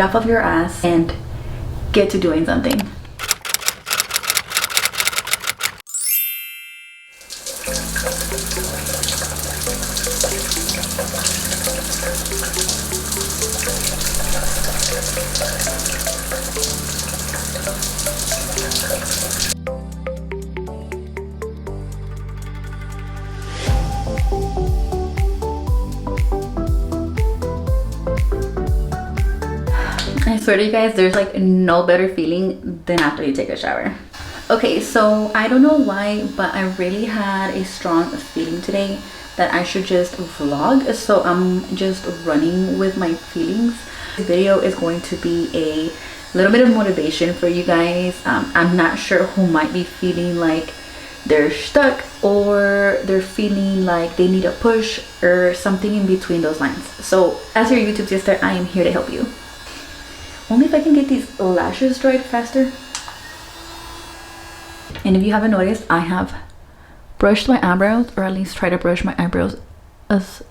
off of your ass and get to doing something. I swear to you guys, there's like no better feeling than after you take a shower. Okay, so I don't know why, but I really had a strong feeling today that I should just vlog. So I'm just running with my feelings. This video is going to be a little bit of motivation for you guys. I'm not sure who might be feeling like they're stuck or they're feeling like they need a push or something in between those lines. So as your YouTube sister, I am here to help you. Only if I can get these lashes dried faster. And if you haven't noticed, I have brushed my eyebrows, or at least try to brush my eyebrows as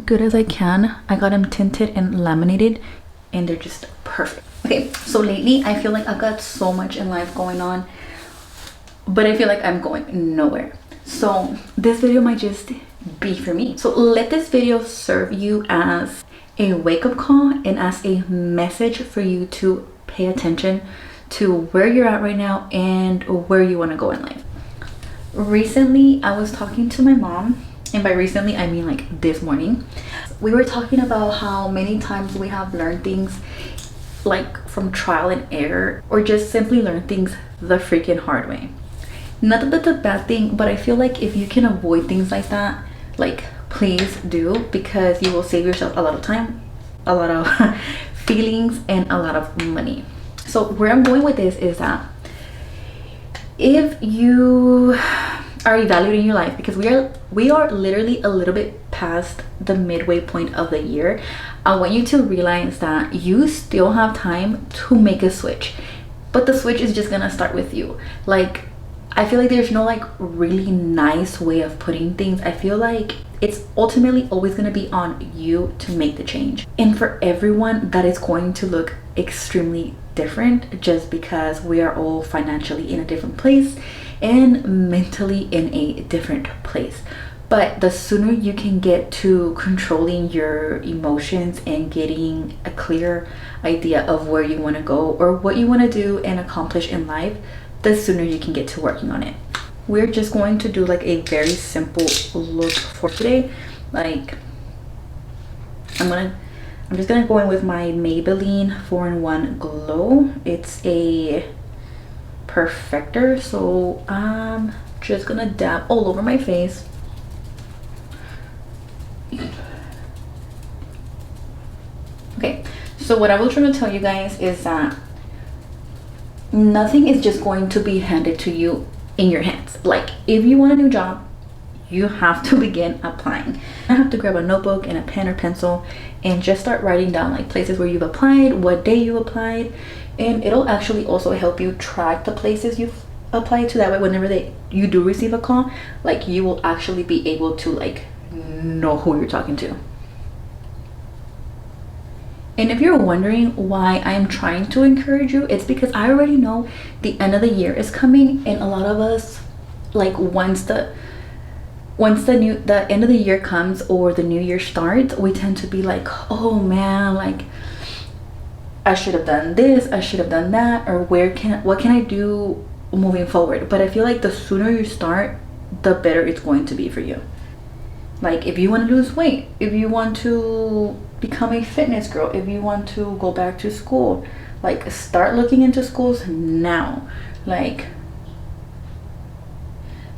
good as I can. I got them tinted and laminated and they're just perfect. Okay, so lately I feel like I've got so much in life going on, but I feel like I'm going nowhere. So this video might just be for me. So let this video serve you as a wake-up call and as a message for you to pay attention to where you're at right now and where you want to go in life. Recently I was talking to my mom, and by recently I mean like this morning. We were talking about how many times we have learned things like from trial and error, or just simply learn things the freaking hard way. Not that that's a bad thing, but I feel like if you can avoid things like that, like please do, because you will save yourself a lot of time, a lot of feelings, and a lot of money. So where I'm going with this is that if you are evaluating your life, because we are literally a little bit past the midway point of the year, I want you to realize that you still have time to make a switch, but the switch is just gonna start with you. Like, I feel like there's no like really nice way of putting things. I feel like it's ultimately always going to be on you to make the change. And for everyone, that is going to look extremely different, just because we are all financially in a different place and mentally in a different place. But the sooner you can get to controlling your emotions and getting a clear idea of where you want to go or what you want to do and accomplish in life, the sooner you can get to working on it. We're just going to do like a very simple look for today. Like I'm just gonna go in with my Maybelline 4-in-1 Glow. It's a perfector, so I'm just gonna dab all over my face. Okay, so what I was trying to tell you guys is that nothing is just going to be handed to you in your hands. Like, if you want a new job, you have to begin applying. I have to grab a notebook and a pen or pencil and just start writing down like places where you've applied, what day you applied, and it'll actually also help you track the places you've applied to. That way, whenever you do receive a call, like, you will actually be able to like know who you're talking to. And if you're wondering why I'm trying to encourage you, it's because I already know the end of the year is coming, and a lot of us, like, once the end of the year comes or the new year starts, we tend to be like, oh man, like I should have done this, I should have done that, or what can I do moving forward? But I feel like the sooner you start, the better it's going to be for you. Like, if you want to lose weight, if you want to become a fitness girl, if you want to go back to school, like, start looking into schools now. Like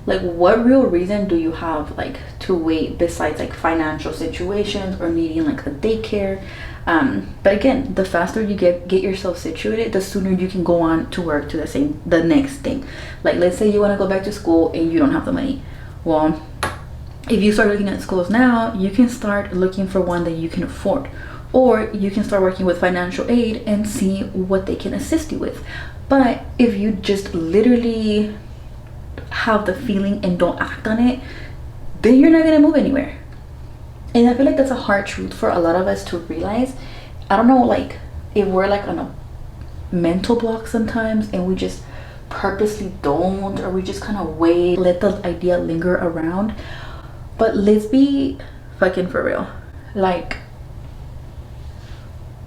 what real reason do you have like to wait besides like financial situations or needing like a daycare? But again, the faster you get yourself situated, the sooner you can go on to work to the next thing. Like, let's say you want to go back to school and you don't have the money. Well, if you start looking at schools now, you can start looking for one that you can afford, or you can start working with financial aid and see what they can assist you with. But if you just literally have the feeling and don't act on it, then you're not gonna move anywhere. And I feel like that's a hard truth for a lot of us to realize. I don't know, like, if we're like on a mental block sometimes and we just purposely don't, or we just kind of wait, let the idea linger around. But let's be fucking for real. Like,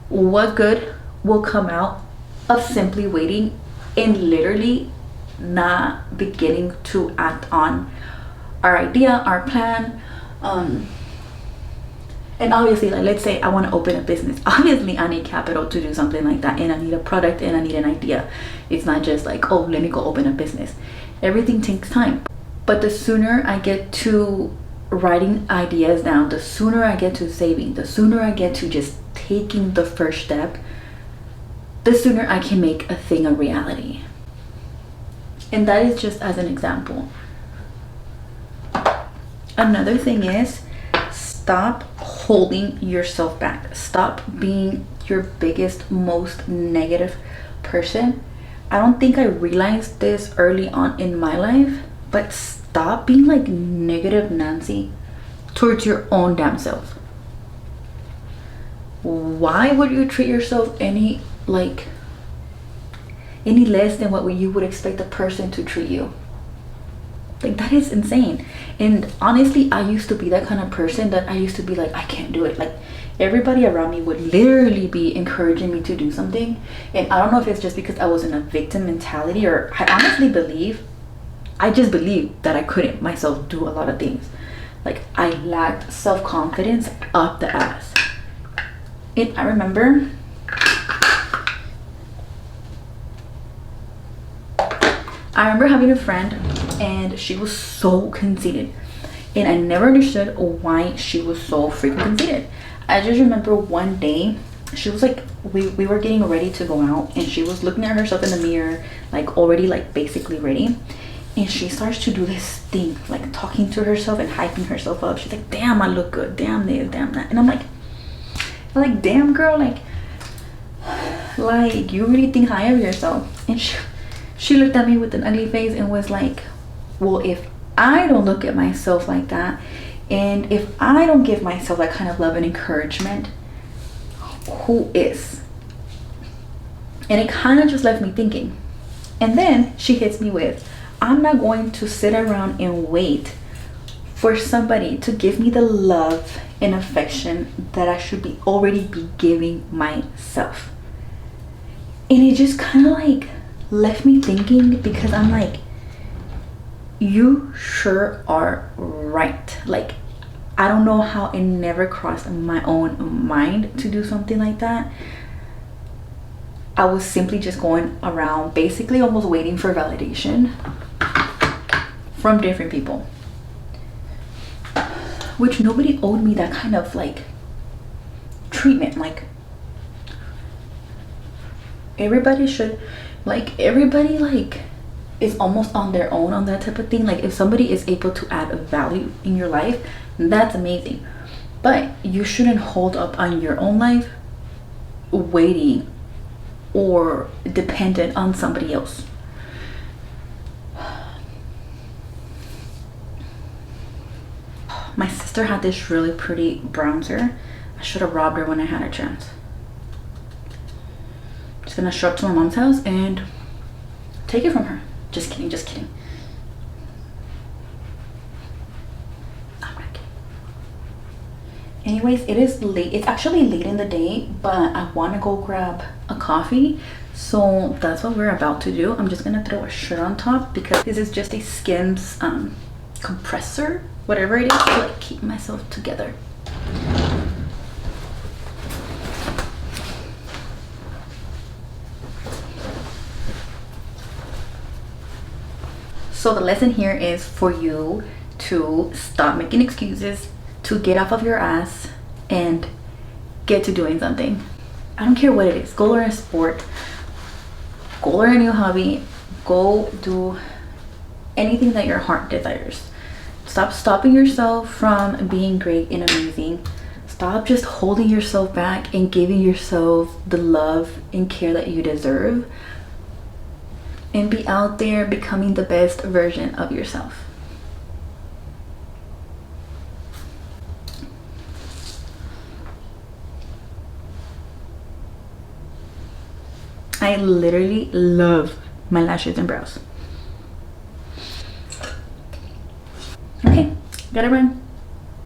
what good will come out of simply waiting and literally not beginning to act on our idea, our plan? And obviously, like, let's say I want to open a business. Obviously I need capital to do something like that, and I need a product, and I need an idea. It's not just like, oh, let me go open a business. Everything takes time. But the sooner I get to writing ideas down, the sooner I get to saving, the sooner I get to just taking the first step, the sooner I can make a thing a reality. And that is just as an example. Another thing is, stop holding yourself back. Stop being your biggest, most negative person. I don't think I realized this early on in my life, but stop being like negative Nancy towards your own damn self. Why would you treat yourself any less than what you would expect a person to treat you? Like, that is insane. And honestly, I used to be that kind of person that I used to be like, I can't do it. Like, everybody around me would literally be encouraging me to do something, and I don't know if it's just because I was in a victim mentality, or I just believed that I couldn't myself do a lot of things. Like, I lacked self-confidence up the ass. And I remember having a friend, and she was so conceited, and I never understood why she was so freaking conceited. I just remember one day she was like, we were getting ready to go out, and she was looking at herself in the mirror, like already like basically ready, and she starts to do this thing, like talking to herself and hyping herself up. She's like, damn, I look good, damn this, damn that. And I'm like, damn girl, like you really think high of yourself. And she looked at me with an ugly face and was like, well, if I don't look at myself like that, and if I don't give myself that kind of love and encouragement, who is? And it kind of just left me thinking. And then she hits me with, I'm not going to sit around and wait for somebody to give me the love and affection that I should be already be giving myself. And it just kind of like left me thinking, because I'm like, you sure are right. Like, I don't know how it never crossed my own mind to do something like that. I was simply just going around basically almost waiting for validation from different people, which nobody owed me that kind of like treatment. Like, everybody is almost on their own on that type of thing. Like, if somebody is able to add a value in your life, that's amazing, but you shouldn't hold up on your own life waiting or dependent on somebody else. My sister had this really pretty bronzer. I should have robbed her when I had a chance. Just gonna show up to my mom's house and take it from her. Just kidding, just kidding. I'm not kidding. Anyways, it is late. It's actually late in the day, but I want to go grab a coffee. So that's what we're about to do. I'm just gonna throw a shirt on top because this is just a Skims compressor, whatever it is, to like keep myself together. So the lesson here is for you to stop making excuses, to get off of your ass and get to doing something. I don't care what it is. Go learn a sport, go learn a new hobby, go do anything that your heart desires. Stop stopping yourself from being great and amazing. Stop just holding yourself back and giving yourself the love and care that you deserve. And be out there becoming the best version of yourself. I literally love my lashes and brows. Okay, gotta run.